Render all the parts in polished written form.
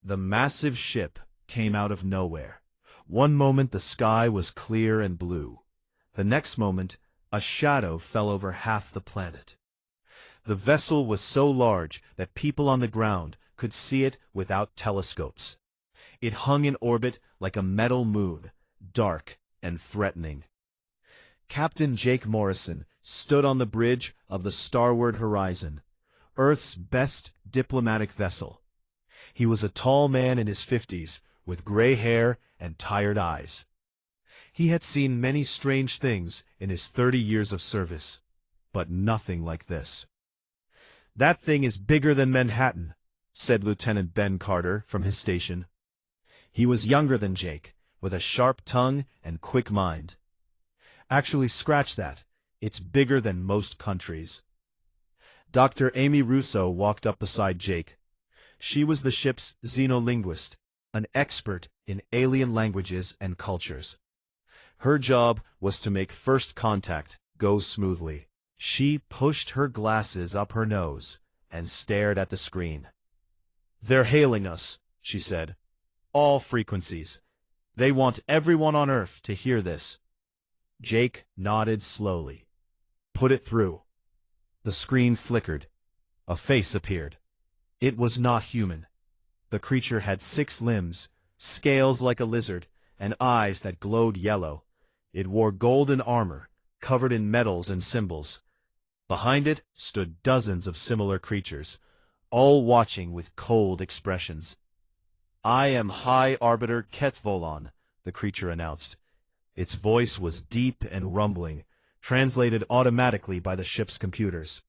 The massive ship came out of nowhere. One moment the sky was clear and blue. The next moment, a shadow fell over half the planet. The vessel was so large that people on the ground could see it without telescopes. It hung in orbit like a metal moon, dark and threatening. Captain Jake Morrison stood on the bridge of the Starward Horizon, Earth's best diplomatic vessel. He was a tall man in his 50s, with gray hair and tired eyes. He had seen many strange things in his 30 years of service, but nothing like this. "That thing is bigger than Manhattan," said Lieutenant Ben Carter from his station. He was younger than Jake, with a sharp tongue and quick mind. "Actually, scratch that. It's bigger than most countries." Dr. Amy Russo walked up beside Jake. She was the ship's xenolinguist, an expert in alien languages and cultures. Her job was to make first contact go smoothly. She pushed her glasses up her nose and stared at the screen. "They're hailing us," she said. "All frequencies. They want everyone on Earth to hear this." Jake nodded slowly. "Put it through." The screen flickered. A face appeared. It was not human. The creature had 6 limbs, scales like a lizard, and eyes that glowed yellow. It wore golden armor, covered in medals and symbols. Behind it stood dozens of similar creatures, all watching with cold expressions. "I am High Arbiter Ketvolon," the creature announced. Its voice was deep and rumbling, translated automatically by the ship's computers.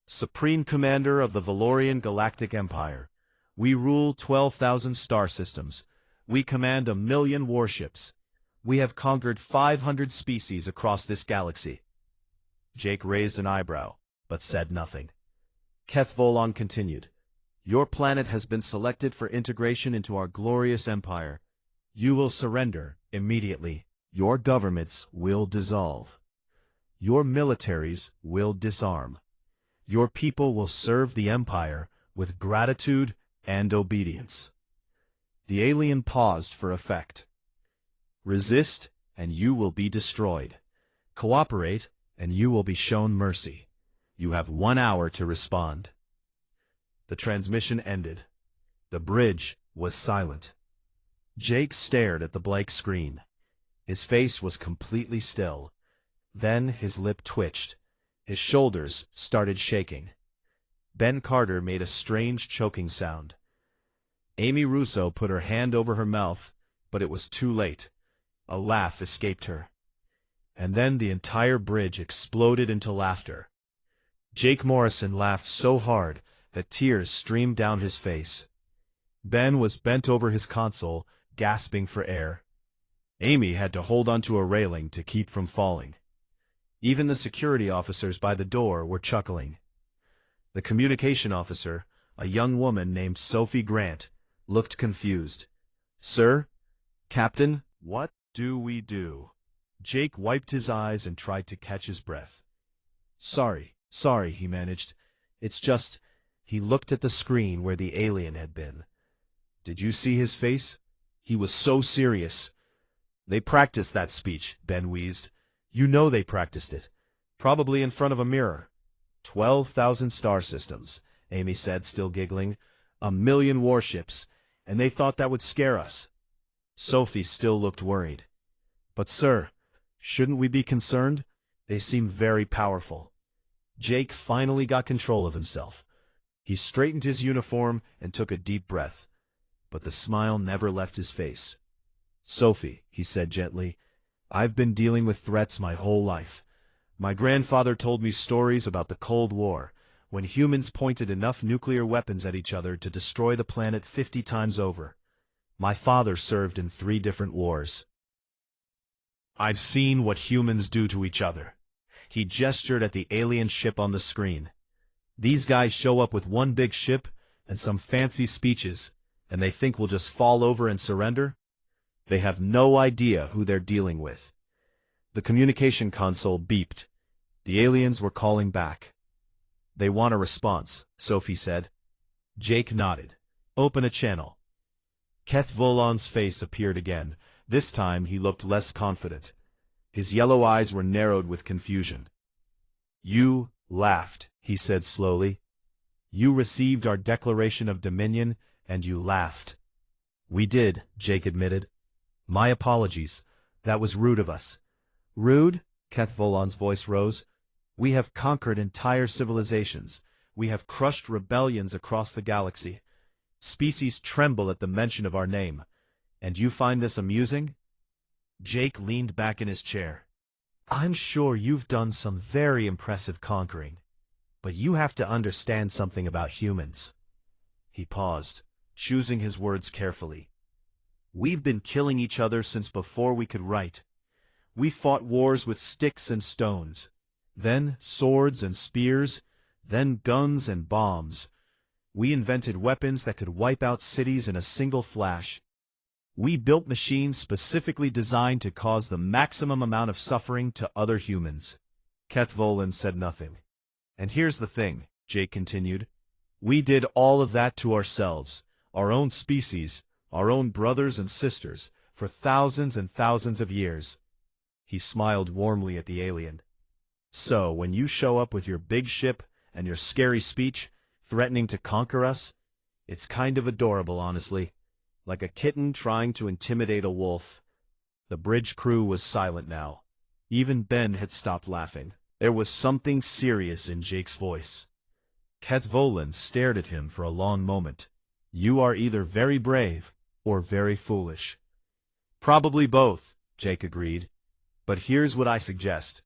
"Supreme Commander of the Valorian Galactic Empire. We rule 12,000 star systems. We command 1,000,000 warships. We have conquered 500 species across this galaxy." Jake raised an eyebrow, but said nothing. Kethvolon continued. "Your planet has been selected for integration into our glorious empire. You will surrender immediately. Your governments will dissolve. Your militaries will disarm. Your people will serve the empire with gratitude and obedience." The alien paused for effect. "Resist, and you will be destroyed. Cooperate, and you will be shown mercy. You have 1 hour to respond." The transmission ended. The bridge was silent. Jake stared at the blank screen. His face was completely still. Then his lip twitched. His shoulders started shaking. Ben Carter made a strange choking sound. Amy Russo put her hand over her mouth, but it was too late. A laugh escaped her. And then the entire bridge exploded into laughter. Jake Morrison laughed so hard that tears streamed down his face. Ben was bent over his console, gasping for air. Amy had to hold onto a railing to keep from falling. Even the security officers by the door were chuckling. The communication officer, a young woman named Sophie Grant, looked confused. "Sir? Captain, what do we do?" Jake wiped his eyes and tried to catch his breath. Sorry, he managed. "It's just—" He looked at the screen where the alien had been. "Did you see his face? He was so serious." "They practiced that speech," Ben wheezed. "You know they practiced it. Probably in front of a mirror." 12,000 star systems," Amy said, still giggling. 1,000,000 warships, and they thought that would scare us." Sophie still looked worried. "But sir, shouldn't we be concerned? They seem very powerful." Jake finally got control of himself. He straightened his uniform and took a deep breath. But the smile never left his face. "Sophie," he said gently, "I've been dealing with threats my whole life. My grandfather told me stories about the Cold War, when humans pointed enough nuclear weapons at each other to destroy the planet 50 times over. My father served in 3 different wars. I've seen what humans do to each other." He gestured at the alien ship on the screen. "These guys show up with one big ship and some fancy speeches, and they think we'll just fall over and surrender? They have no idea who they're dealing with." The communication console beeped. The aliens were calling back. "They want a response," Sophie said. Jake nodded. "Open a channel," Keth Volan's face appeared again. This time he looked less confident. His yellow eyes were narrowed with confusion. "You laughed," he said slowly. "You received our Declaration of Dominion, and you laughed." "We did," Jake admitted. "My apologies. That was rude of us." "Rude?" Keth Volan's voice rose. "We have conquered entire civilizations. We have crushed rebellions across the galaxy. Species tremble at the mention of our name. And you find this amusing?" Jake leaned back in his chair. "I'm sure you've done some very impressive conquering. But you have to understand something about humans." He paused, choosing his words carefully. "We've been killing each other since before we could write. We fought wars with sticks and stones, then swords and spears, then guns and bombs. We invented weapons that could wipe out cities in a single flash. We built machines specifically designed to cause the maximum amount of suffering to other humans." Keth Volan said nothing. "And here's the thing," Jake continued. "We did all of that to ourselves, our own species, our own brothers and sisters, for thousands and thousands of years." He smiled warmly at the alien. "So, when you show up with your big ship and your scary speech, threatening to conquer us, it's kind of adorable, honestly. Like a kitten trying to intimidate a wolf." The bridge crew was silent now. Even Ben had stopped laughing. There was something serious in Jake's voice. Keth Volan stared at him for a long moment. "You are either very brave or very foolish." "Probably both," Jake agreed. "But here's what I suggest.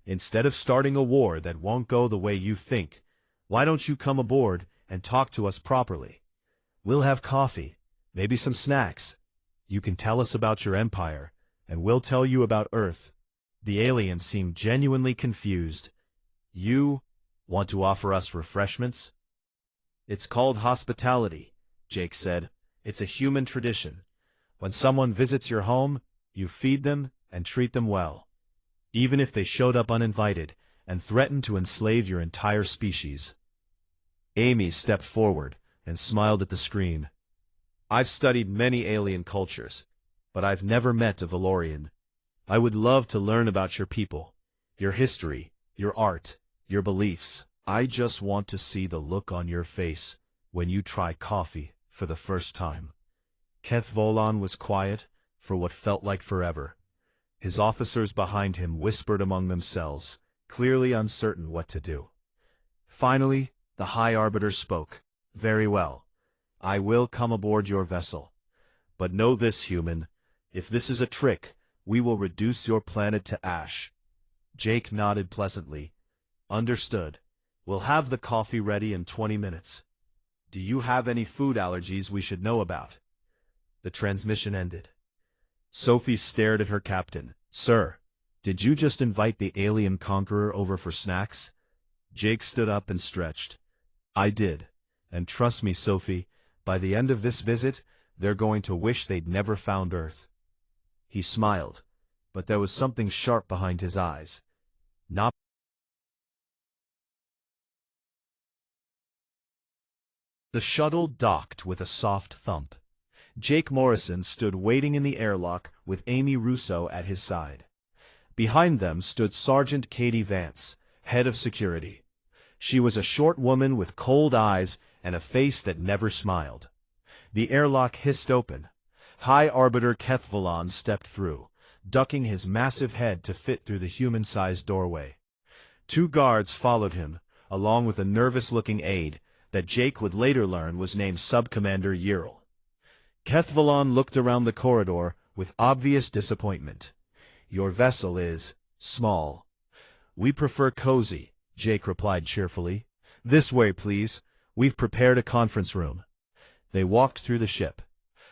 Instead of starting a war that won't go the way you think, why don't you come aboard and talk to us properly? We'll have coffee, maybe some snacks. You can tell us about your empire, and we'll tell you about Earth." The alien seemed genuinely confused. "You want to offer us refreshments?" "It's called hospitality," Jake said. "It's a human tradition. When someone visits your home, you feed them and treat them well, even if they showed up uninvited and threatened to enslave your entire species." Amy stepped forward and smiled at the screen. "I've studied many alien cultures, but I've never met a Valorian. I would love to learn about your people, your history, your art, your beliefs. I just want to see the look on your face when you try coffee for the first time." Keth Volan was quiet for what felt like forever. His officers behind him whispered among themselves, clearly uncertain what to do. Finally, the High Arbiter spoke. "Very well. I will come aboard your vessel. But know this, human. If this is a trick, we will reduce your planet to ash." Jake nodded pleasantly. "Understood. We'll have the coffee ready in 20 minutes. Do you have any food allergies we should know about?" The transmission ended. Sophie stared at her captain. "Sir, did you just invite the alien conqueror over for snacks?" Jake stood up and stretched. "I did. And trust me, Sophie, by the end of this visit, they're going to wish they'd never found Earth." He smiled, but there was something sharp behind his eyes. Not The shuttle docked with a soft thump. Jake Morrison stood waiting in the airlock with Amy Russo at his side. Behind them stood Sergeant Katie Vance, head of security. She was a short woman with cold eyes and a face that never smiled. The airlock hissed open. High Arbiter Keth Volan stepped through, ducking his massive head to fit through the human-sized doorway. 2 guards followed him, along with a nervous-looking aide that Jake would later learn was named Subcommander Yirl. Keth Volan looked around the corridor with obvious disappointment. "Your vessel is small." "We prefer cozy," Jake replied cheerfully. "This way, please. We've prepared a conference room." They walked through the ship.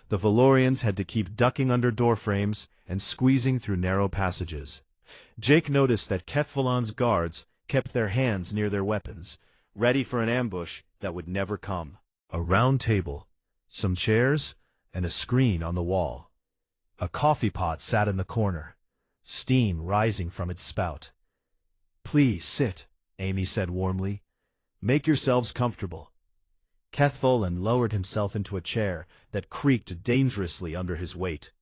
The Valorians had to keep ducking under doorframes and squeezing through narrow passages. Jake noticed that Keth Volan's guards kept their hands near their weapons, ready for an ambush that would never come. A round table, some chairs, and a screen on the wall. A coffee pot sat in the corner, steam rising from its spout. "Please sit," Amy said warmly. "Make yourselves comfortable." Kethvolan lowered himself into a chair that creaked dangerously under his weight.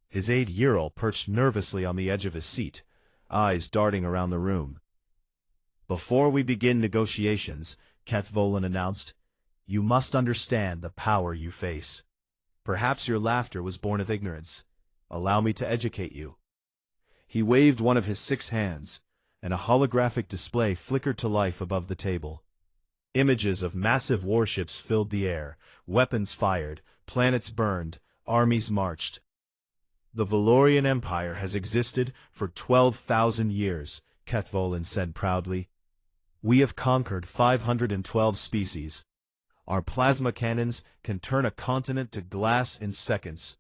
His aide Ural perched nervously on the edge of his seat, eyes darting around the room. "Before we begin negotiations," Kethvolan announced, "you must understand the power you face. Perhaps your laughter was born of ignorance. Allow me to educate you." He waved one of his 6 hands, and a holographic display flickered to life above the table. Images of massive warships filled the air, weapons fired, planets burned, armies marched. "The Valorian Empire has existed for 12,000 years, Kethvolan said proudly. "We have conquered 512 species. Our plasma cannons can turn a continent to glass in seconds.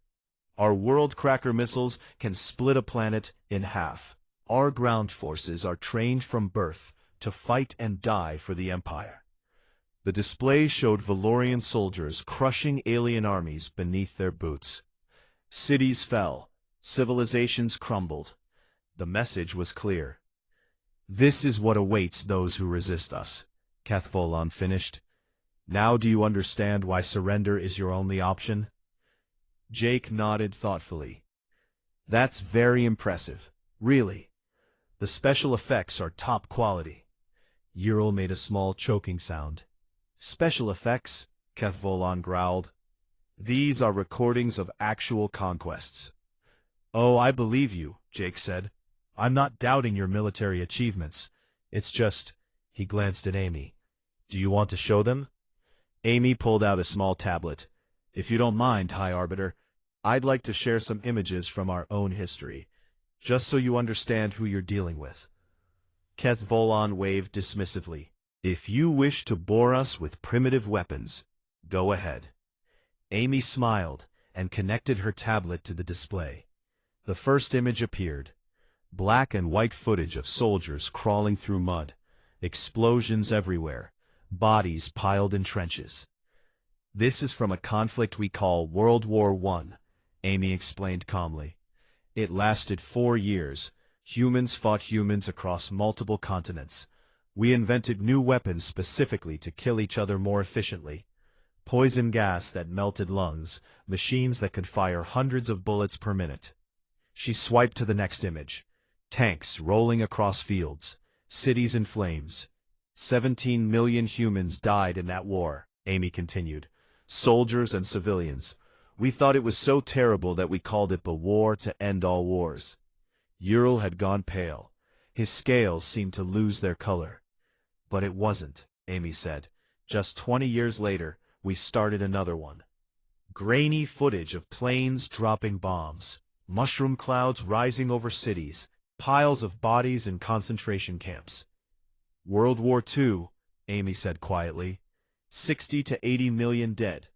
Our world cracker missiles can split a planet in half. Our ground forces are trained from birth to fight and die for the Empire." The display showed Valorian soldiers crushing alien armies beneath their boots. Cities fell, civilizations crumbled. The message was clear. "This is what awaits those who resist us," Kethvolan finished. "Now do you understand why surrender is your only option?" Jake nodded thoughtfully. "That's very impressive, really. The special effects are top quality." Ural made a small choking sound. "Special effects?" Kethvolan growled. "These are recordings of actual conquests." "Oh, I believe you," Jake said. "I'm not doubting your military achievements. It's just—" he glanced at Amy. "Do you want to show them?" Amy pulled out a small tablet. "If you don't mind, High Arbiter, I'd like to share some images from our own history, just so you understand who you're dealing with." Kethvolan waved dismissively. "If you wish to bore us with primitive weapons, go ahead." Amy smiled and connected her tablet to the display. The first image appeared. Black and white footage of soldiers crawling through mud, explosions everywhere, bodies piled in trenches. "This is from a conflict we call World War I," Amy explained calmly. "It lasted 4 years. Humans fought humans across multiple continents. We invented new weapons specifically to kill each other more efficiently. Poison gas that melted lungs, machines that could fire hundreds of bullets per minute." She swiped to the next image. Tanks rolling across fields, cities in flames. 17 million humans died in that war, Amy continued. Soldiers and civilians. We thought it was so terrible that we called it the war to end all wars. Ural had gone pale. His scales seemed to lose their color. "But it wasn't," Amy said. "Just 20 years later, we started another one." Grainy footage of planes dropping bombs, mushroom clouds rising over cities, piles of bodies in concentration camps. "World War II," Amy said quietly. 60 to 80 million dead.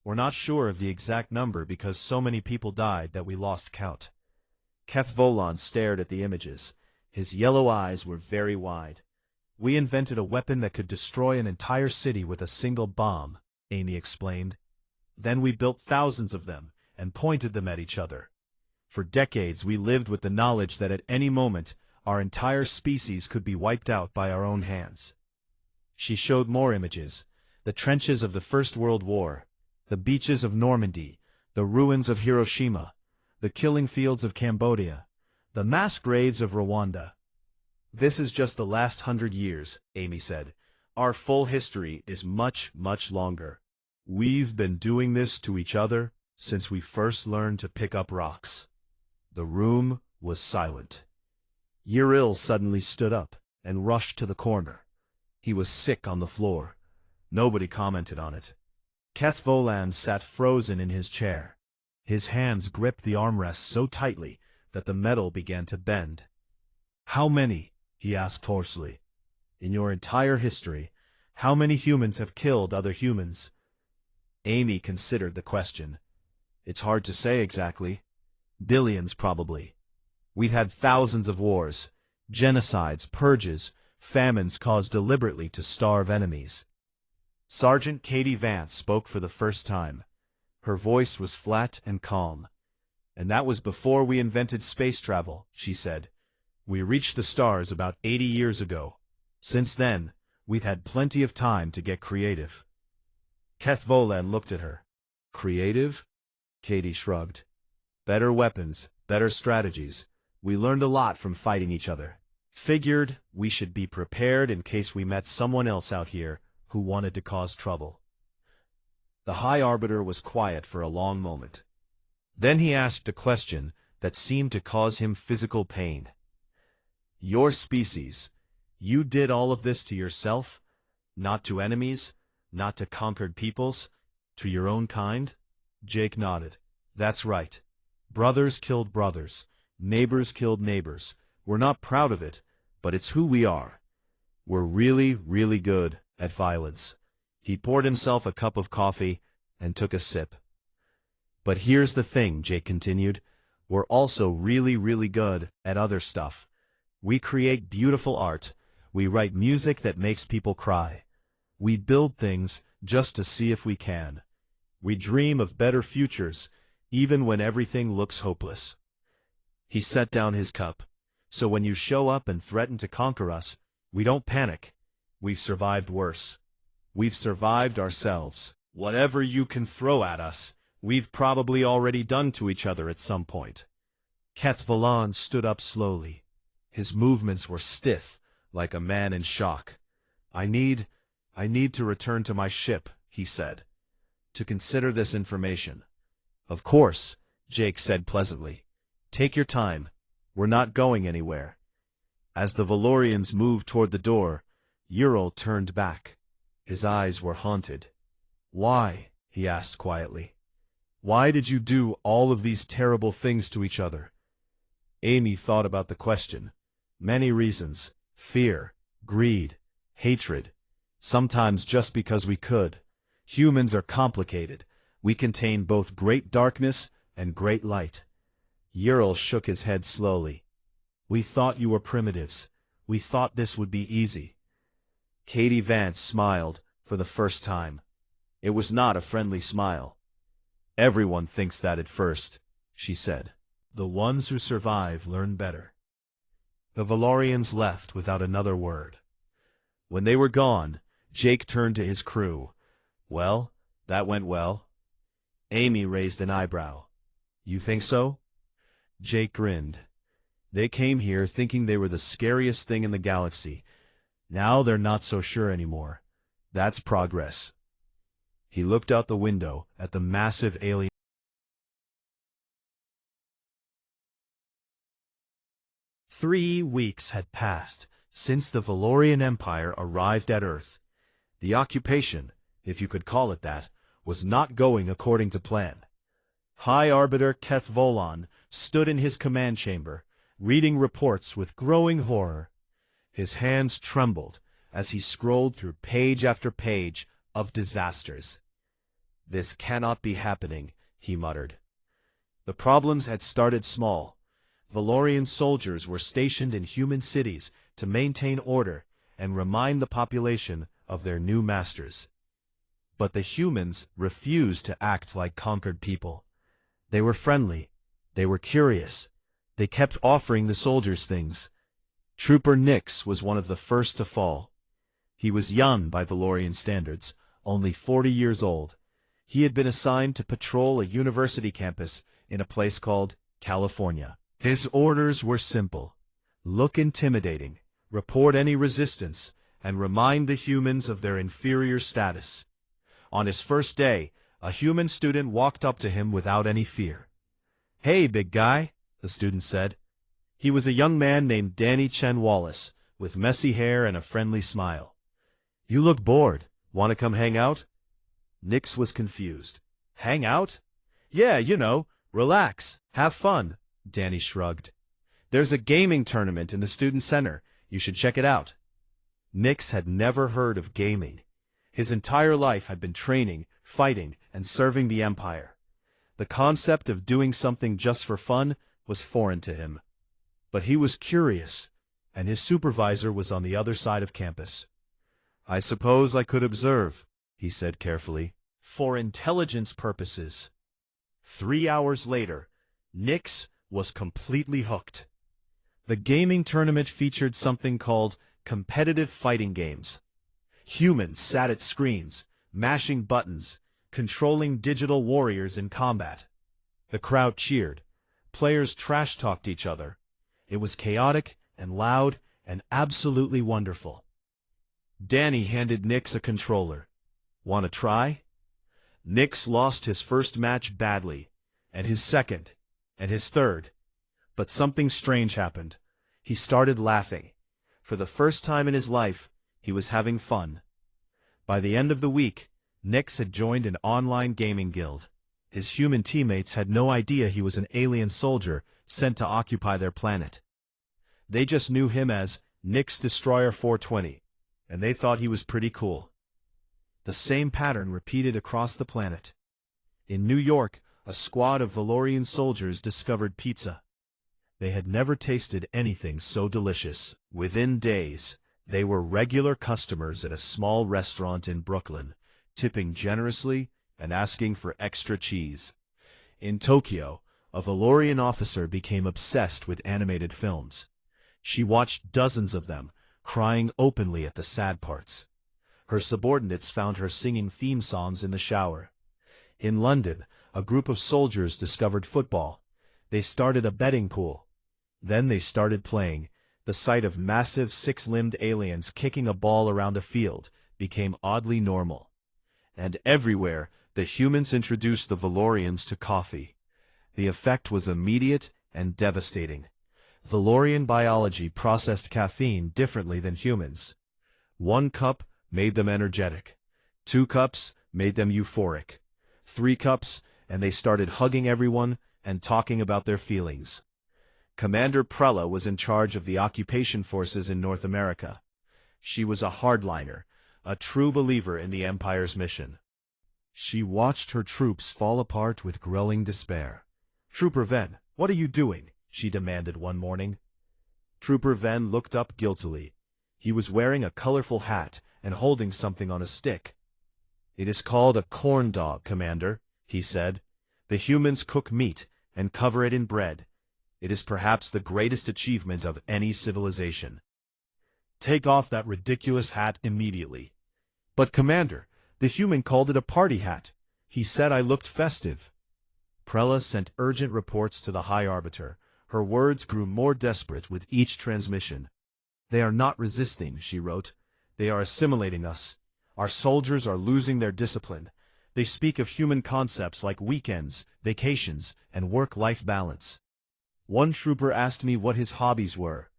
We're not sure of the exact number because so many people died that we lost count. Kethvolan stared at the images. His yellow eyes were very wide. "We invented a weapon that could destroy an entire city with a single bomb," Amy explained. "Then we built thousands of them and pointed them at each other. For decades we lived with the knowledge that at any moment our entire species could be wiped out by our own hands." She showed more images. The trenches of the First World War, the beaches of Normandy, the ruins of Hiroshima, the killing fields of Cambodia, the mass graves of Rwanda. "This is just the last 100 years, Amy said. "Our full history is much, much longer. We've been doing this to each other since we first learned to pick up rocks." The room was silent. Ural suddenly stood up and rushed to the corner. He was sick on the floor. Nobody commented on it. Kethvolan sat frozen in his chair. His hands gripped the armrests so tightly that the metal began to bend. "How many?" he asked hoarsely. "In your entire history, how many humans have killed other humans?" Amy considered the question. "It's hard to say exactly. Billions, probably. We've had thousands of wars, genocides, purges, famines caused deliberately to starve enemies." Sergeant Katie Vance spoke for the first time. Her voice was flat and calm. "And that was before we invented space travel," she said. "We reached the stars about 80 years ago. Since then, we've had plenty of time to get creative." Kethvolan looked at her. Creative? Katie shrugged. Better weapons, better strategies. We learned a lot from fighting each other. Figured we should be prepared in case we met someone else out here who wanted to cause trouble. The High Arbiter was quiet for a long moment. Then he asked a question that seemed to cause him physical pain. Your species, you did all of this to yourself? Not to enemies? Not to conquered peoples? To your own kind? Jake nodded. That's right. Brothers killed brothers. Neighbors killed neighbors. We're not proud of it, but it's who we are. We're really, really good at violence. He poured himself a cup of coffee and took a sip. But here's the thing, Jake continued. We're also really, really good at other stuff. We create beautiful art. We write music that makes people cry. We build things just to see if we can. We dream of better futures, even when everything looks hopeless. He set down his cup. So when you show up and threaten to conquer us, we don't panic. We've survived worse. We've survived ourselves. Whatever you can throw at us, we've probably already done to each other at some point. Kethvolan stood up slowly. His movements were stiff, like a man in shock. I need to return to my ship, he said, to consider this information. Of course, Jake said pleasantly. Take your time. We're not going anywhere. As the Valorians moved toward the door, Ural turned back. His eyes were haunted. Why? He asked quietly. Why did you do all of these terrible things to each other? Amy thought about the question. Many reasons. Fear, greed, hatred. Sometimes just because we could. Humans are complicated. We contain both great darkness and great light. Ural shook his head slowly. We thought you were primitives. We thought this would be easy. Katie Vance smiled for the first time. It was not a friendly smile. Everyone thinks that at first, she said. The ones who survive learn better. The Valorians left without another word. When they were gone, Jake turned to his crew. Well, that went well. Amy raised an eyebrow. You think so? Jake grinned. They came here thinking they were the scariest thing in the galaxy. Now they're not so sure anymore. That's progress. He looked out the window at the massive alien. 3 weeks had passed since the Valorian Empire arrived at Earth. The occupation, if you could call it that, was not going according to plan. High Arbiter Kethvolan stood in his command chamber, reading reports with growing horror. His hands trembled as he scrolled through page after page of disasters. This cannot be happening, he muttered. The problems had started small. Valorian soldiers were stationed in human cities to maintain order and remind the population of their new masters. But the humans refused to act like conquered people. They were friendly. They were curious. They kept offering the soldiers things. Trooper Nix was one of the first to fall. He was young by Valorian standards, only 40 years old. He had been assigned to patrol a university campus in a place called California. His orders were simple. Look intimidating, report any resistance, and remind the humans of their inferior status. On his first day, a human student walked up to him without any fear. Hey, big guy, the student said. He was a young man named Danny Chen Wallace, with messy hair and a friendly smile. You look bored. Want to come hang out? Nix was confused. Hang out? Yeah, you know, relax, have fun. Danny shrugged. There's a gaming tournament in the student center. You should check it out. Nix had never heard of gaming. His entire life had been training, fighting, and serving the Empire. The concept of doing something just for fun was foreign to him. But he was curious, and his supervisor was on the other side of campus. I suppose I could observe, he said carefully, for intelligence purposes. 3 hours later, Nix was completely hooked. The gaming tournament featured something called competitive fighting games. Humans sat at screens, mashing buttons, controlling digital warriors in combat. The crowd cheered. Players trash-talked each other. It was chaotic and loud and absolutely wonderful. Danny handed Nix a controller. "Want to try?" Nix lost his first match badly, and his second, and his third. But something strange happened. He started laughing. For the first time in his life, he was having fun. By the end of the week, Nix had joined an online gaming guild. His human teammates had no idea he was an alien soldier sent to occupy their planet. They just knew him as Nix Destroyer 420, and they thought he was pretty cool. The same pattern repeated across the planet. In New York, a squad of Valorian soldiers discovered pizza. They had never tasted anything so delicious. Within days, they were regular customers at a small restaurant in Brooklyn, tipping generously and asking for extra cheese. In Tokyo, a Valorian officer became obsessed with animated films. She watched dozens of them, crying openly at the sad parts. Her subordinates found her singing theme songs in the shower. In London, a group of soldiers discovered football. They started a betting pool. Then they started playing. The sight of massive six-limbed aliens kicking a ball around a field became oddly normal. And everywhere, the humans introduced the Valorians to coffee. The effect was immediate and devastating. Valorian biology processed caffeine differently than humans. 1 cup made them energetic. 2 cups made them euphoric. 3 cups, and they started hugging everyone and talking about their feelings. Commander Prella was in charge of the occupation forces in North America. She was a hardliner, a true believer in the Empire's mission. She watched her troops fall apart with growing despair. "Trooper Ven, what are you doing?" she demanded one morning. Trooper Ven looked up guiltily. He was wearing a colorful hat and holding something on a stick. "It is called a corn dog, Commander," he said. "The humans cook meat and cover it in bread. It is perhaps the greatest achievement of any civilization." "Take off that ridiculous hat immediately." "But Commander, the human called it a party hat. He said I looked festive." Prella sent urgent reports to the High Arbiter. Her words grew more desperate with each transmission. "They are not resisting," she wrote. "They are assimilating us. Our soldiers are losing their discipline. They speak of human concepts like weekends, vacations, and work-life balance." One trooper asked me what his hobbies were.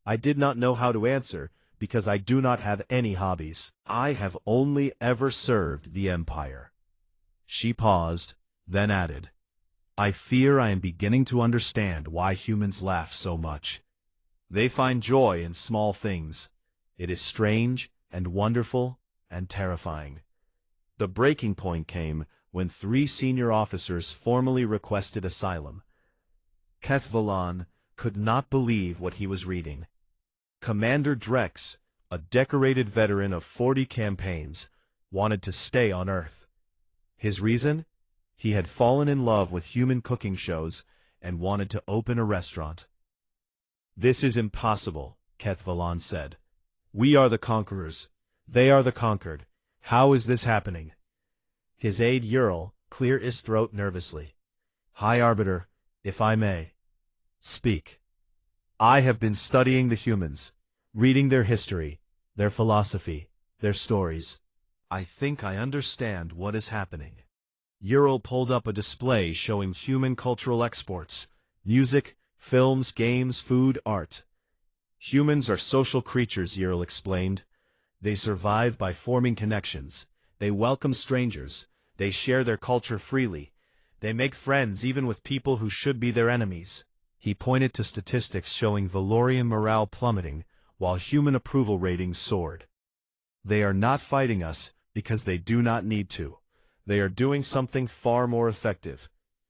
I did not know how to answer, because I do not have any hobbies. I have only ever served the Empire. She paused, then added, "I fear I am beginning to understand why humans laugh so much. They find joy in small things. It is strange and wonderful and terrifying." The breaking point came when 3 senior officers formally requested asylum. Kethvalan could not believe what he was reading. Commander Drex, a decorated veteran of 40 campaigns, wanted to stay on Earth. His reason? He had fallen in love with human cooking shows and wanted to open a restaurant. "This is impossible," Kethvalan said. "We are the conquerors. They are the conquered. How is this happening?" His aide Ural cleared his throat nervously. "High Arbiter, if I may." "Speak." "I have been studying the humans, reading their history, their philosophy, their stories. I think I understand what is happening." Ural pulled up a display showing human cultural exports: music, films, games, food, art. "Humans are social creatures," Ural explained. "They survive by forming connections. They welcome strangers. They share their culture freely. They make friends even with people who should be their enemies." He pointed to statistics showing Valorian morale plummeting, while human approval ratings soared. "They are not fighting us because they do not need to. They are doing something far more effective.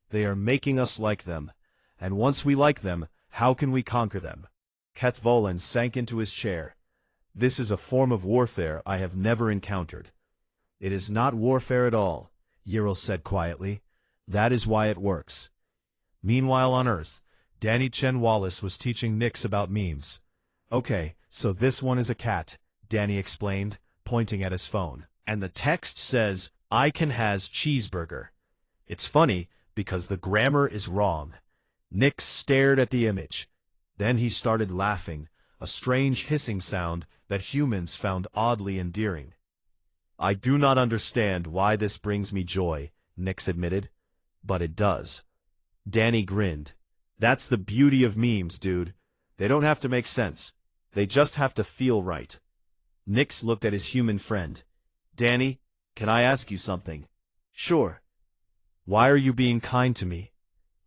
They are making us like them. And once we like them, how can we conquer them?" Kethvalan sank into his chair. "This is a form of warfare I have never encountered." "It is not warfare at all," Ural said quietly. "That is why it works." Meanwhile on Earth, Danny Chen Wallace was teaching Nix about memes. "Okay, so this one is a cat," Danny explained, pointing at his phone. and the text says, "I can has cheeseburger." It's funny, because the grammar is wrong. Nick stared at the image. Then he started laughing, a strange hissing sound that humans found oddly endearing. "I do not understand why this brings me joy," Nix admitted. "But it does." Danny grinned. "That's the beauty of memes, dude. They don't have to make sense. They just have to feel right." Nix looked at his human friend. "Danny, can I ask you something?" "Sure." "Why are you being kind to me?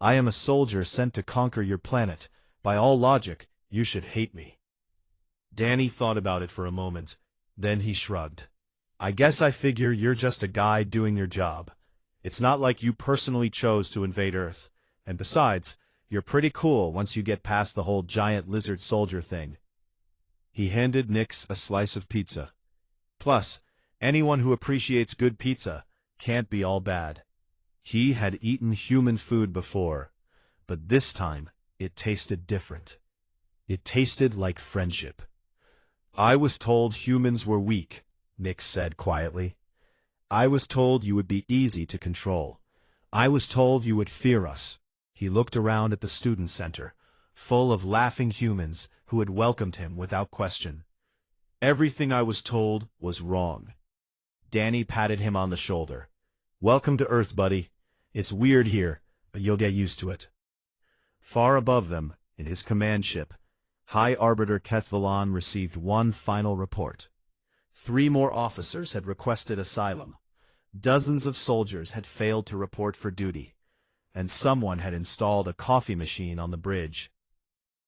I am a soldier sent to conquer your planet. By all logic, you should hate me." Danny thought about it for a moment. Then he shrugged. "I guess I figure you're just a guy doing your job. It's not like you personally chose to invade Earth. And besides, you're pretty cool once you get past the whole giant lizard soldier thing." He handed Nix a slice of pizza. Plus, anyone who appreciates good pizza can't be all bad. He had eaten human food before, but this time it tasted different. It tasted like friendship. "I was told humans were weak," Nix said quietly. "I was told you would be easy to control. I was told you would fear us." He looked around at the student center, full of laughing humans who had welcomed him without question. "Everything I was told was wrong." Danny patted him on the shoulder. "Welcome to Earth, buddy. It's weird here, but you'll get used to it." Far above them, in his command ship, High Arbiter Kethvalan received one final report. 3 more officers had requested asylum. Dozens of soldiers had failed to report for duty, and someone had installed a coffee machine on the bridge.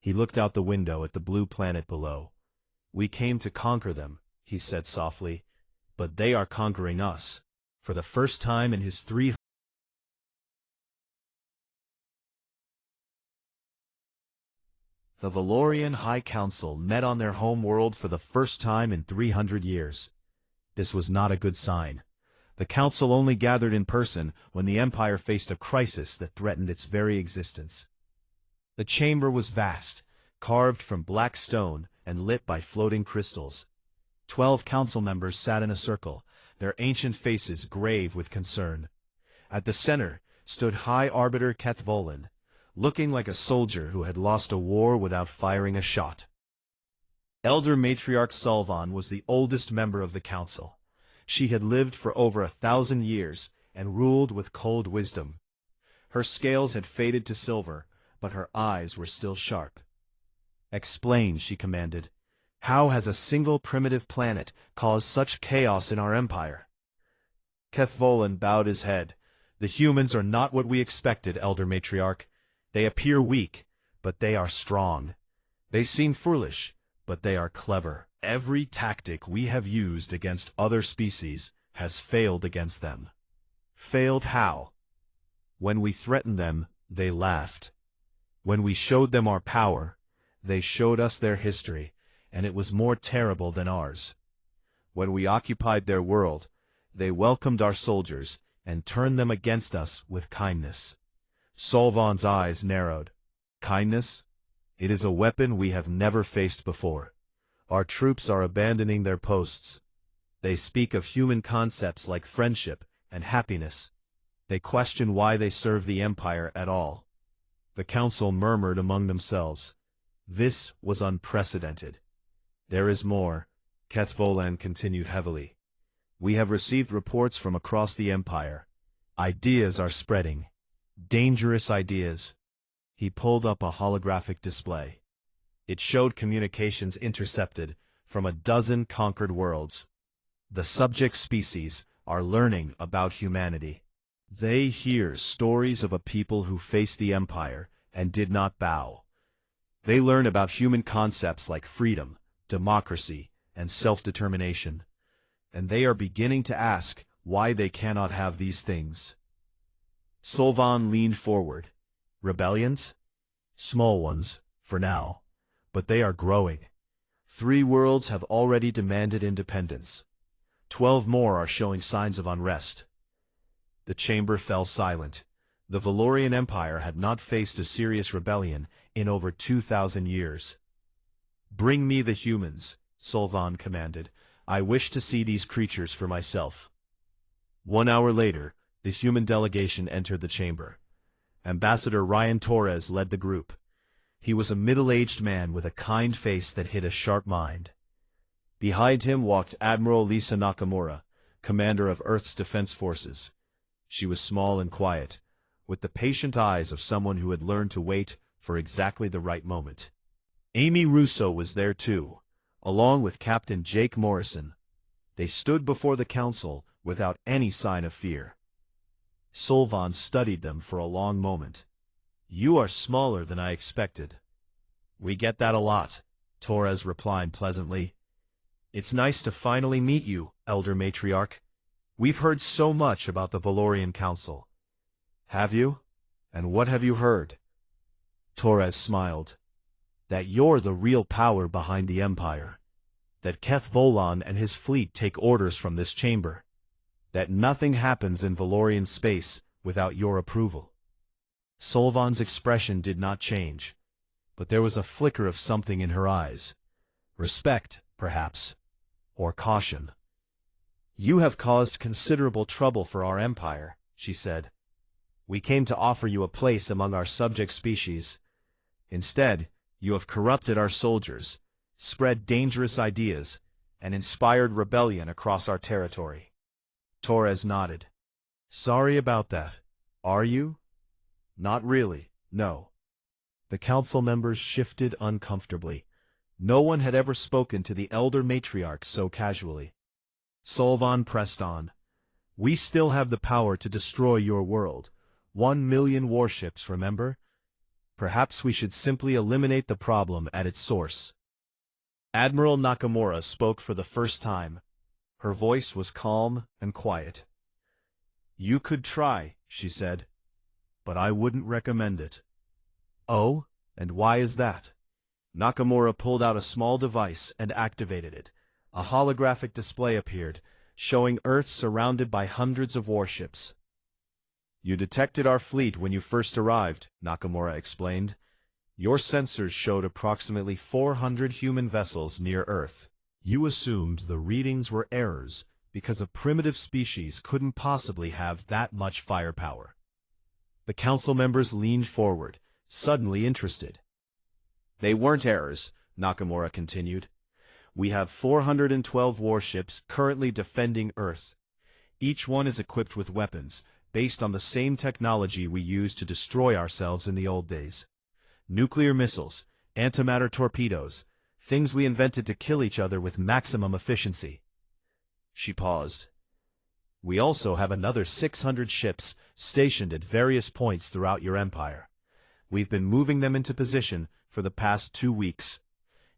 He looked out the window at the blue planet below. "We came to conquer them," he said softly, "but they are conquering us." For the first time in his 300 The Valorian High Council met on their home world for the first time in 300 years. This was not a good sign. The council only gathered in person when the Empire faced a crisis that threatened its very existence. The chamber was vast, carved from black stone and lit by floating crystals. 12 council members sat in a circle, their ancient faces grave with concern. At the center stood High Arbiter Kethvolan, looking like a soldier who had lost a war without firing a shot. Elder Matriarch Sulvan was the oldest member of the council. She had lived for over 1,000 years and ruled with cold wisdom. Her scales had faded to silver, but her eyes were still sharp. "Explain," she commanded. "How has a single primitive planet caused such chaos in our empire?" Kethvolan bowed his head. "The humans are not what we expected, Elder Matriarch. They appear weak, but they are strong. They seem foolish, but they are clever. Every tactic we have used against other species has failed against them." "Failed how?" "When we threatened them, they laughed. When we showed them our power, they showed us their history, and it was more terrible than ours. When we occupied their world, they welcomed our soldiers and turned them against us with kindness." Solvan's eyes narrowed. "Kindness? It is a weapon we have never faced before. Our troops are abandoning their posts. They speak of human concepts like friendship and happiness. They question why they serve the Empire at all." The council murmured among themselves. This was unprecedented. "There is more," Kethvolan continued heavily. "We have received reports from across the Empire. Ideas are spreading. Dangerous ideas." He pulled up a holographic display. It showed communications intercepted from a dozen conquered worlds. The subject species are learning about humanity. They hear stories of a people who faced the Empire and did not bow. They learn about human concepts like freedom, democracy, and self-determination. And they are beginning to ask why they cannot have these things. Solvan leaned forward. "Rebellions? Small ones, for now. But they are growing. 3 worlds have already demanded independence. 12 more are showing signs of unrest." The chamber fell silent. The Valorian Empire had not faced a serious rebellion in over 2,000 years. "Bring me the humans," Solvan commanded. I wish to see these creatures for myself. 1 hour later, the human delegation entered the chamber. Ambassador Ryan Torres led the group. He was a middle-aged man with a kind face that hid a sharp mind. Behind him walked Admiral Lisa Nakamura, commander of Earth's defense forces. She was small and quiet, with the patient eyes of someone who had learned to wait for exactly the right moment. Amy Russo was there too, along with Captain Jake Morrison. They stood before the council without any sign of fear. Solvan studied them for a long moment. "You are smaller than I expected." "We get that a lot," Torres replied pleasantly. "It's nice to finally meet you, Elder Matriarch. We've heard so much about the Valorian Council." "Have you? And what have you heard?" Torres smiled. "That you're the real power behind the Empire. That Keth Volan and his fleet take orders from this chamber. That nothing happens in Valorian space without your approval." Solvan's expression did not change, but there was a flicker of something in her eyes. Respect, perhaps, or caution. "You have caused considerable trouble for our empire," she said. "We came to offer you a place among our subject species. Instead, you have corrupted our soldiers, spread dangerous ideas, and inspired rebellion across our territory." Torres nodded. "Sorry about that. Are you?" "Not really, no." The council members shifted uncomfortably. No one had ever spoken to the elder matriarch so casually. Solvan pressed on. "We still have the power to destroy your world. 1 million warships, remember? Perhaps we should simply eliminate the problem at its source." Admiral Nakamura spoke for the first time. Her voice was calm and quiet. "You could try," she said, "but I wouldn't recommend it." "Oh, and why is that?" Nakamura pulled out a small device and activated it. A holographic display appeared, showing Earth surrounded by hundreds of warships. "You detected our fleet when you first arrived," Nakamura explained. "Your sensors showed approximately 400 human vessels near Earth. You assumed the readings were errors because a primitive species couldn't possibly have that much firepower." The council members leaned forward, suddenly interested. "They weren't errors," Nakamura continued. "We have 412 warships currently defending Earth. Each one is equipped with weapons, based on the same technology we used to destroy ourselves in the old days. Nuclear missiles, antimatter torpedoes, things we invented to kill each other with maximum efficiency." She paused. "We also have another 600 ships stationed at various points throughout your empire. We've been moving them into position for the past 2 weeks.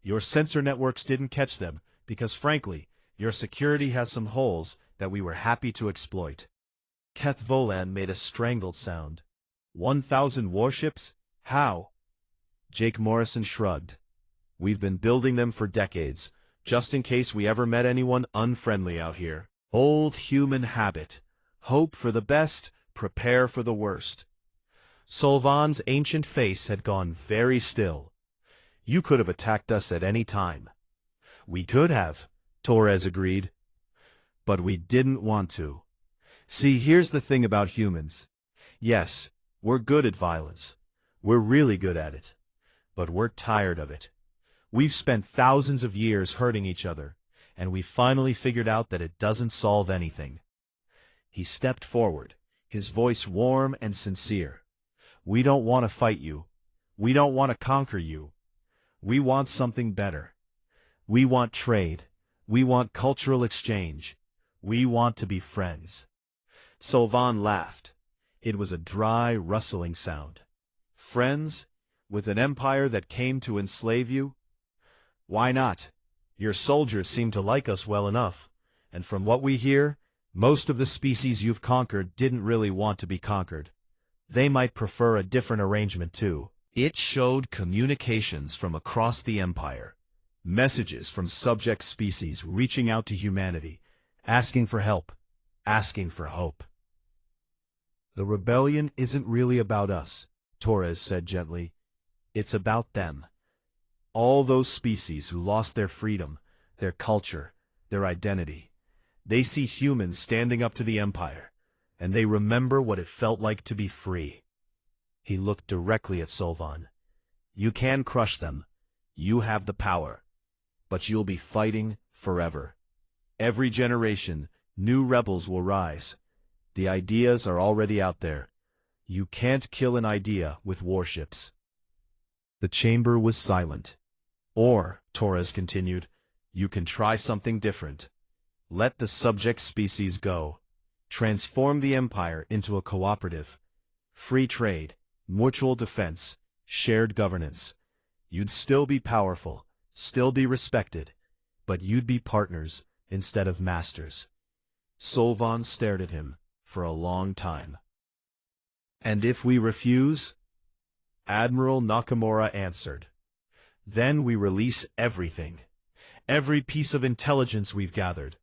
Your sensor networks didn't catch them because, frankly, your security has some holes that we were happy to exploit." Keth Volan made a strangled sound. 1,000 warships? How? Jake Morrison shrugged. "We've been building them for decades, just in case we ever met anyone unfriendly out here. Old human habit. Hope for the best, prepare for the worst." Solvan's ancient face had gone very still. "You could have attacked us at any time." "We could have," Torres agreed. "But we didn't want to. See, here's the thing about humans. Yes, we're good at violence. We're really good at it. But we're tired of it. We've spent thousands of years hurting each other, and we finally figured out that it doesn't solve anything." He stepped forward, his voice warm and sincere. "We don't want to fight you. We don't want to conquer you. We want something better. We want trade. We want cultural exchange. We want to be friends." Solvan laughed. It was a dry, rustling sound. "Friends? With an empire that came to enslave you? Why not? Your soldiers seem to like us well enough, and from what we hear, most of the species you've conquered didn't really want to be conquered. They might prefer a different arrangement too." It showed communications from across the empire, messages from subject species reaching out to humanity, asking for help, asking for hope. "The rebellion isn't really about us," Torres said gently. "It's about them. All those species who lost their freedom, their culture, their identity. They see humans standing up to the Empire, and they remember what it felt like to be free. He looked directly at Solvan. You can crush them. You have the power. But you'll be fighting forever. Every generation, new rebels will rise. The ideas are already out there. You can't kill an idea with warships. The chamber was silent. Or, Torres continued, you can try something different. Let the subject species go. Transform the Empire into a cooperative. Free trade, mutual defense, shared governance. You'd still be powerful, still be respected, but you'd be partners instead of masters. Solvan stared at him for a long time. And if we refuse? Admiral Nakamura answered. Then we release everything. Every piece of intelligence we've gathered.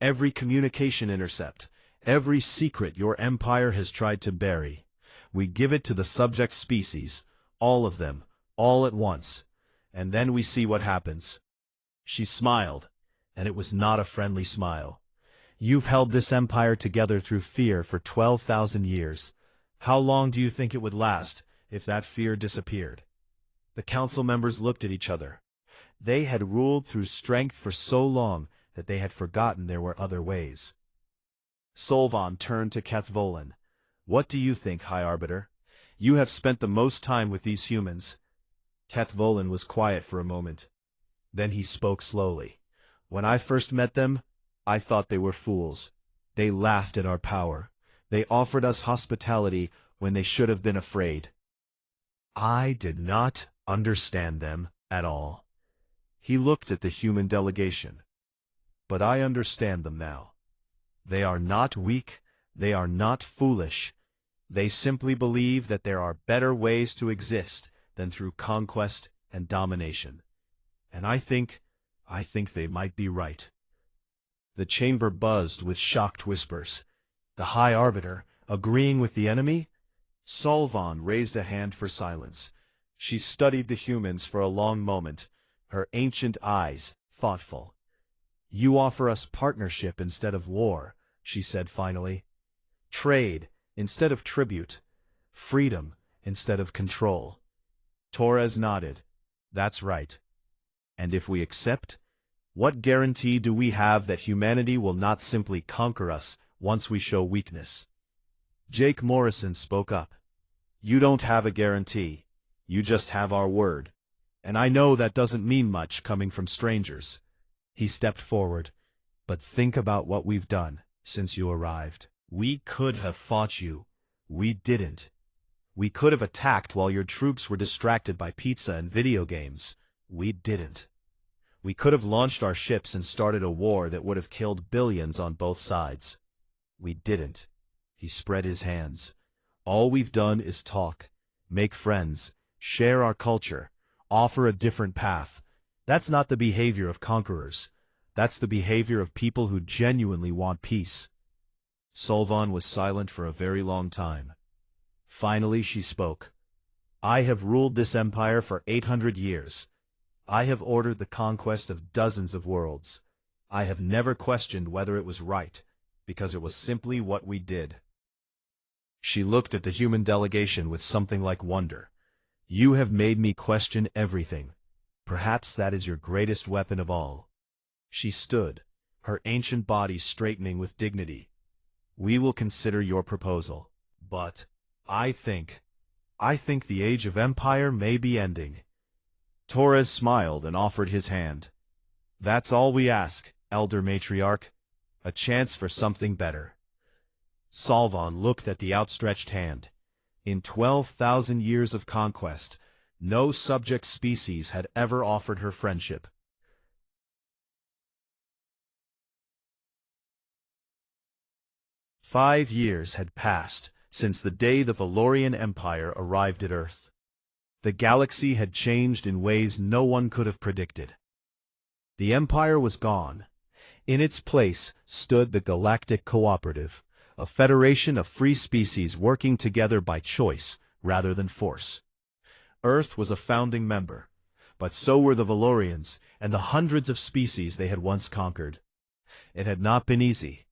Every communication intercept. Every secret your empire has tried to bury. We give it to the subject species, all of them, all at once. And then we see what happens. She smiled, and it was not a friendly smile. You've held this empire together through fear for 12,000 years. How long do you think it would last if that fear disappeared? The council members looked at each other. They had ruled through strength for so long that they had forgotten there were other ways. Solvan turned to Kethvolan. What do you think, High Arbiter? You have spent the most time with these humans. Kethvolan was quiet for a moment. Then he spoke slowly. When I first met them, I thought they were fools. They laughed at our power. They offered us hospitality when they should have been afraid. I did not understand them at all. He looked at the human delegation. But I understand them now. They are not weak. They are not foolish. They simply believe that there are better ways to exist than through conquest and domination. And I think they might be right. The chamber buzzed with shocked whispers. The High Arbiter, agreeing with the enemy? Solvan raised a hand for silence. She studied the humans for a long moment, her ancient eyes thoughtful. You offer us partnership instead of war, she said finally. Trade instead of tribute. Freedom instead of control. Torres nodded. That's right. And if we accept, what guarantee do we have that humanity will not simply conquer us once we show weakness? Jake Morrison spoke up. You don't have a guarantee. You just have our word. And I know that doesn't mean much coming from strangers. He stepped forward. But think about what we've done since you arrived. We could have fought you. We didn't. We could have attacked while your troops were distracted by pizza and video games. We didn't. We could have launched our ships and started a war that would have killed billions on both sides. We didn't. He spread his hands. All we've done is talk, make friends, share our culture, offer a different path. That's not the behavior of conquerors. That's the behavior of people who genuinely want peace. Solvan was silent for a very long time. Finally she spoke. I have ruled this empire for 800 years. I have ordered the conquest of dozens of worlds. I have never questioned whether it was right, because it was simply what we did. She looked at the human delegation with something like wonder. You have made me question everything. Perhaps that is your greatest weapon of all. She stood, her ancient body straightening with dignity. We will consider your proposal, but I think the age of empire may be ending. Torres smiled and offered his hand. That's all we ask, Elder Matriarch. A chance for something better. Solvan looked at the outstretched hand. In 12,000 years of conquest, no subject species had ever offered her friendship. "5 years had passed since the day the Valorian Empire arrived at Earth. The galaxy had changed in ways no one could have predicted. The Empire was gone. In its place stood the Galactic Cooperative, a federation of free species working together by choice rather than force. Earth was a founding member, but so were the Valorians and the hundreds of species they had once conquered. It had not been easy.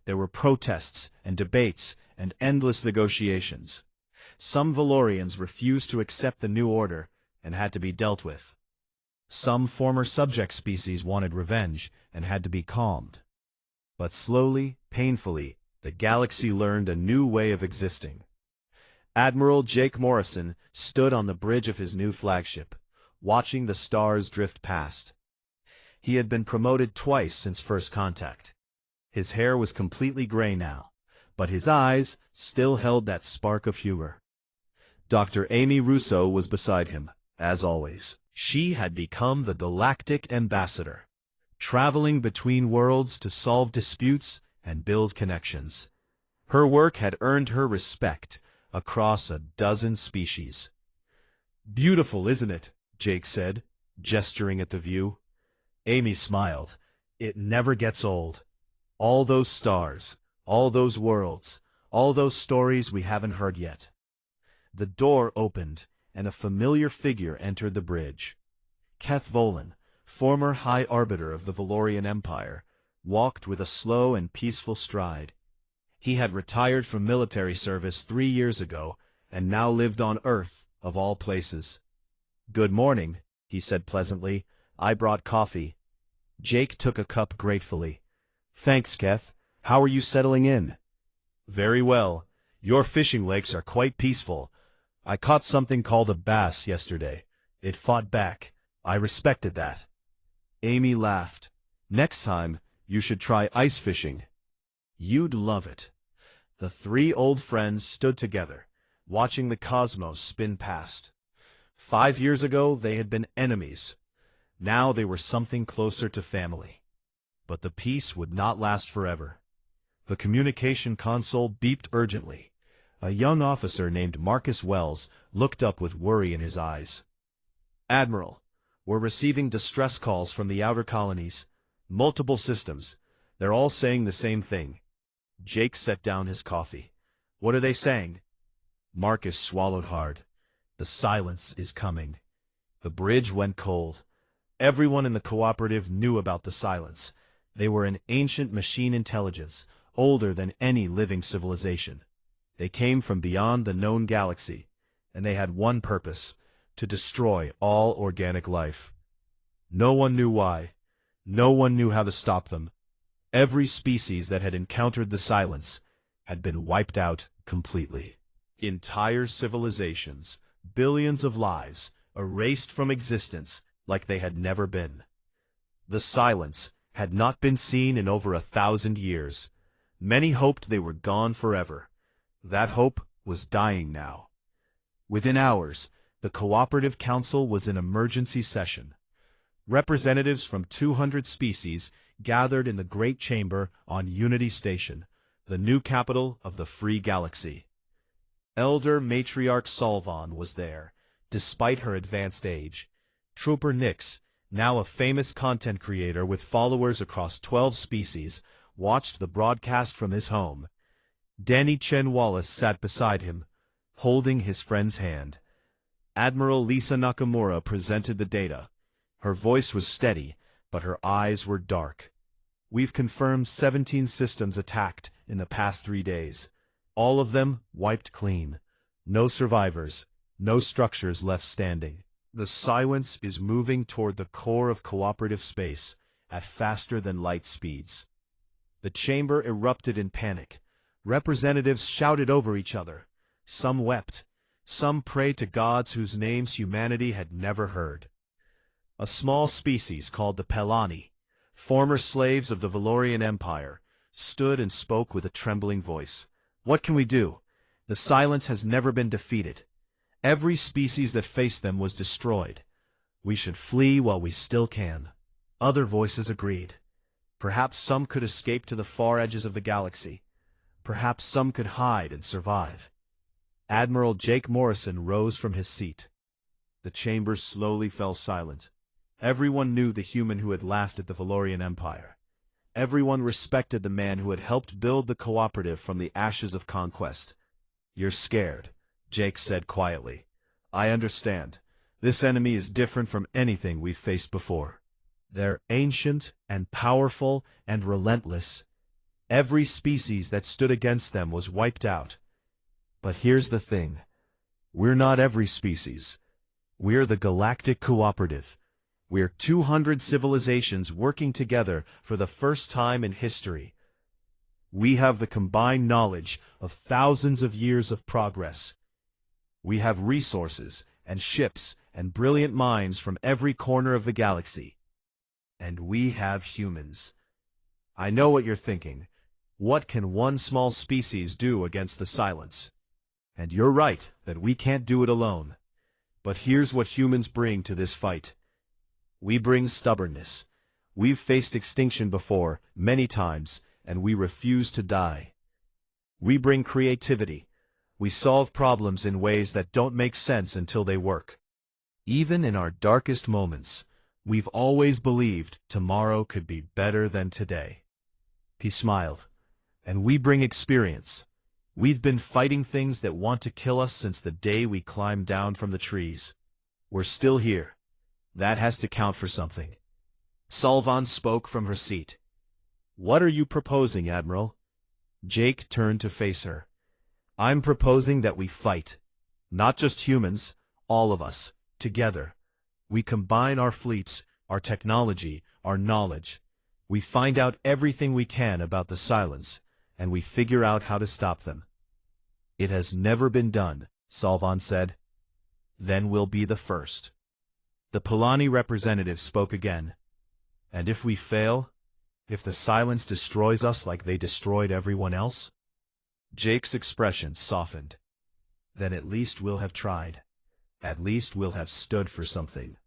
There were protests and debates and endless negotiations. Some Valorians refused to accept the new order and had to be dealt with. Some former subject species wanted revenge and had to be calmed. But slowly, painfully, the galaxy learned a new way of existing. Admiral Jake Morrison stood on the bridge of his new flagship, watching the stars drift past. He had been promoted twice since first contact. His hair was completely gray now, but his eyes still held that spark of humor. Dr. Amy Russo was beside him, as always. She had become the Galactic Ambassador, traveling between worlds to solve disputes and build connections. Her work had earned her respect across a dozen species. "Beautiful, isn't it?" Jake said, gesturing at the view. Amy smiled. "It never gets old. All those stars, all those worlds, all those stories we haven't heard yet." The door opened, and a familiar figure entered the bridge. Keth Volan, former High Arbiter of the Valorian Empire, walked with a slow and peaceful stride. He had retired from military service 3 years ago, and now lived on Earth, of all places. "Good morning," he said pleasantly. "I brought coffee." Jake took a cup gratefully. "Thanks, Keth. How are you settling in?" "Very well. Your fishing lakes are quite peaceful. I caught something called a bass yesterday. It fought back. I respected that." Amy laughed. "Next time, you should try ice fishing. You'd love it." The 3 old friends stood together, watching the cosmos spin past. 5 years ago, they had been enemies. Now they were something closer to family. But the peace would not last forever. The communication console beeped urgently. A young officer named Marcus Wells looked up with worry in his eyes. "Admiral, we're receiving distress calls from the outer colonies. Multiple systems. They're all saying the same thing." Jake set down his coffee. "What are they saying?" Marcus swallowed hard. "The silence is coming." The bridge went cold. Everyone in the cooperative knew about the silence. They were an ancient machine intelligence, older than any living civilization. They came from beyond the known galaxy, and they had one purpose: to destroy all organic life. No one knew why. No one knew how to stop them. Every species that had encountered the silence had been wiped out completely. Entire civilizations, billions of lives, erased from existence like they had never been. The silence had not been seen in over 1,000 years. Many hoped they were gone forever. That hope was dying now. Within hours, the Cooperative Council was in emergency session. Representatives from 200 species gathered in the Great Chamber on Unity Station, the new capital of the Free Galaxy. Elder Matriarch Solvon was there, despite her advanced age. Trooper Nix, now a famous content creator with followers across 12 species, watched the broadcast from his home. Danny Chen Wallace sat beside him, holding his friend's hand. Admiral Lisa Nakamura presented the data. Her voice was steady, but her eyes were dark. "We've confirmed 17 systems attacked in the past 3 days. All of them wiped clean. No survivors, no structures left standing. The silence is moving toward the core of cooperative space at faster than light speeds." The chamber erupted in panic. Representatives shouted over each other. Some wept. Some prayed to gods whose names humanity had never heard. A small species called the Pelani, former slaves of the Valorian Empire, stood and spoke with a trembling voice. "What can we do? The silence has never been defeated. Every species that faced them was destroyed. We should flee while we still can." Other voices agreed. Perhaps some could escape to the far edges of the galaxy. Perhaps some could hide and survive. Admiral Jake Morrison rose from his seat. The chamber slowly fell silent. Everyone knew the human who had laughed at the Valorian Empire. Everyone respected the man who had helped build the cooperative from the ashes of conquest. "You're scared," Jake said quietly. "I understand. This enemy is different from anything we've faced before." They're ancient and powerful and relentless. Every species that stood against them was wiped out. But here's the thing. We're not every species. We're the Galactic Cooperative. We're 200 civilizations working together for the first time in history. We have the combined knowledge of thousands of years of progress. We have resources and ships and brilliant minds from every corner of the galaxy. And we have humans. I know what you're thinking. What can one small species do against the silence? And you're right that we can't do it alone. But here's what humans bring to this fight. We bring stubbornness. We've faced extinction before, many times, and we refuse to die. We bring creativity. We solve problems in ways that don't make sense until they work. Even in our darkest moments, we've always believed tomorrow could be better than today. He smiled. And we bring experience. We've been fighting things that want to kill us since the day we climbed down from the trees. We're still here. That has to count for something. Salvan spoke from her seat. What are you proposing, Admiral? Jake turned to face her. I'm proposing that we fight. Not just humans, all of us, together. We combine our fleets, our technology, our knowledge. We find out everything we can about the silence, and we figure out how to stop them. It has never been done, Salvan said. Then we'll be the first. The Polani representative spoke again. And if we fail? If the silence destroys us like they destroyed everyone else? Jake's expression softened. Then at least we'll have tried. At least we'll have stood for something.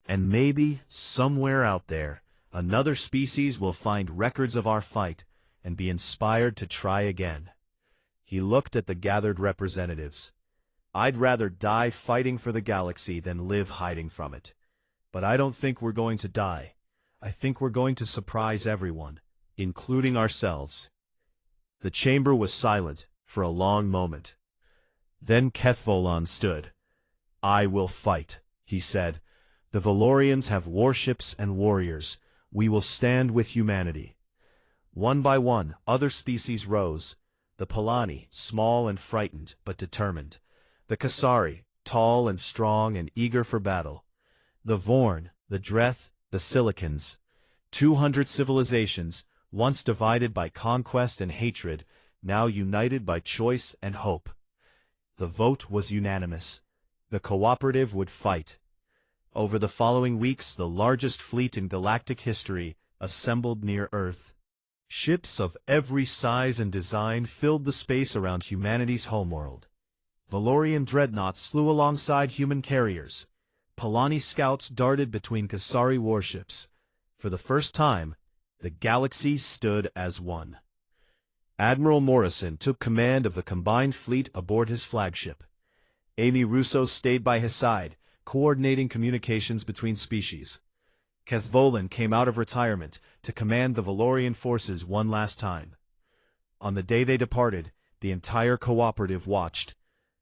And maybe, somewhere out there, another species will find records of our fight and be inspired to try again. He looked at the gathered representatives. I'd rather die fighting for the galaxy than live hiding from it. But I don't think we're going to die. I think we're going to surprise everyone, including ourselves. The chamber was silent for a long moment. Then Kethvolan stood. I will fight, he said. The Valorians have warships and warriors. We will stand with humanity. One by one, other species rose. The Polani, small and frightened, but determined. The Kasari, tall and strong and eager for battle. The Vorn, the Dreth, the Silicans. 200 civilizations, once divided by conquest and hatred, now united by choice and hope. The vote was unanimous. The cooperative would fight. Over the following weeks, the largest fleet in galactic history assembled near Earth. Ships of every size and design filled the space around humanity's homeworld. Valorian dreadnoughts flew alongside human carriers. Polani scouts darted between Kasari warships. For the first time, the galaxy stood as one. Admiral Morrison took command of the combined fleet aboard his flagship. Amy Russo stayed by his side, coordinating communications between species. Kethvolan came out of retirement to command the Valorian forces one last time. On the day they departed, the entire cooperative watched.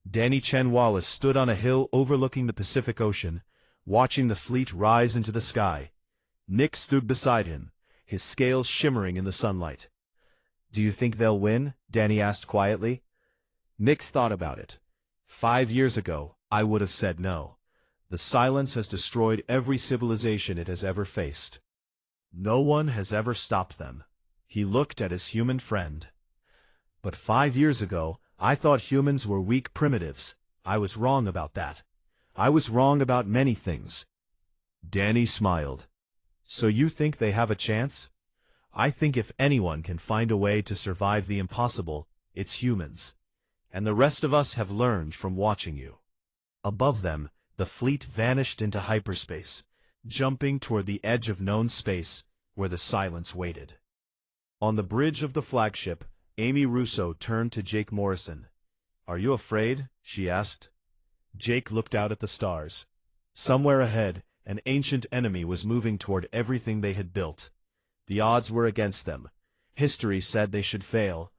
Danny Chen Wallace stood on a hill overlooking the Pacific Ocean, watching the fleet rise into the sky. Nick stood beside him, his scales shimmering in the sunlight. Do you think they'll win? Danny asked quietly. Nick's thought about it. 5 years ago, I would have said no. The silence has destroyed every civilization it has ever faced. No one has ever stopped them. He looked at his human friend. But 5 years ago, I thought humans were weak primitives. I was wrong about that. I was wrong about many things. Danny smiled. So you think they have a chance? I think if anyone can find a way to survive the impossible, it's humans. And the rest of us have learned from watching you. Above them, the fleet vanished into hyperspace, jumping toward the edge of known space, where the silence waited. On the bridge of the flagship, Amy Russo turned to Jake Morrison. Are you afraid? She asked. Jake looked out at the stars. Somewhere ahead, an ancient enemy was moving toward everything they had built. The odds were against them. History said they should fail.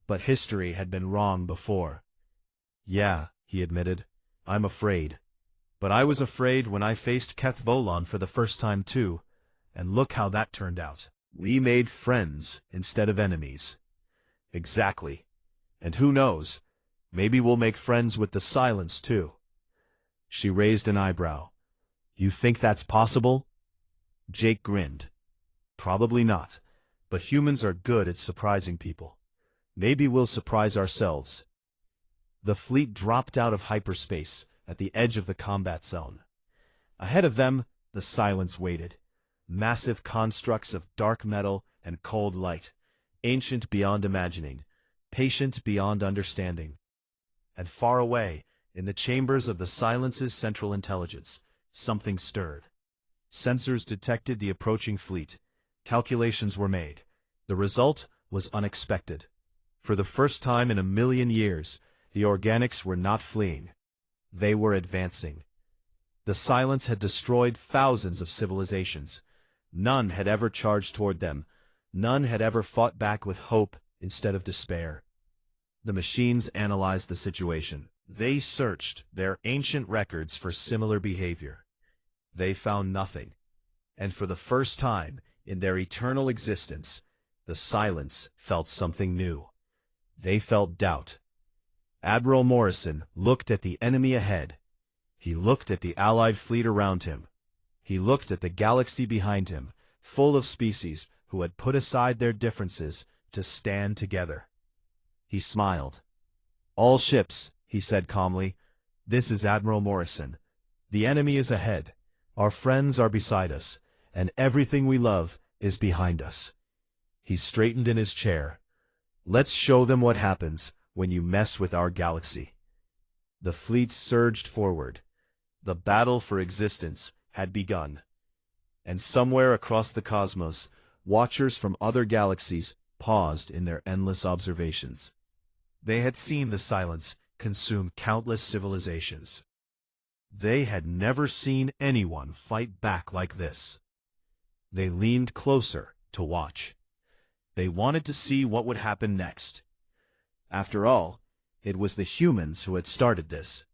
But history had been wrong before. Yeah, he admitted. I'm afraid. But I was afraid when I faced Kethvolan for the first time too. And look how that turned out. We made friends instead of enemies. Exactly. And who knows, maybe we'll make friends with the silence too. She raised an eyebrow. You think that's possible? Jake grinned. Probably not, but humans are good at surprising people. Maybe we'll surprise ourselves. The fleet dropped out of hyperspace at the edge of the combat zone. Ahead of them, the silence waited. Massive constructs of dark metal and cold light, ancient beyond imagining, patient beyond understanding. And far away, in the chambers of the silence's central intelligence, something stirred. Sensors detected the approaching fleet. Calculations were made. The result was unexpected. For the first time in a million years, the organics were not fleeing. They were advancing. The silence had destroyed thousands of civilizations. None had ever charged toward them. None had ever fought back with hope instead of despair. The machines analyzed the situation. They searched their ancient records for similar behavior. They found nothing. And for the first time in their eternal existence, the silence felt something new. They felt doubt. Admiral Morrison looked at the enemy ahead. He looked at the Allied fleet around him. He looked at the galaxy behind him, full of species who had put aside their differences to stand together. He smiled. All ships, he said calmly. This is Admiral Morrison. The enemy is ahead. Our friends are beside us, and everything we love is behind us. He straightened in his chair. Let's show them what happens when you mess with our galaxy. The fleet surged forward. The battle for existence had begun. And somewhere across the cosmos, watchers from other galaxies paused in their endless observations. They had seen the silence consume countless civilizations. They had never seen anyone fight back like this. They leaned closer to watch. They wanted to see what would happen next. After all, it was the humans who had started this.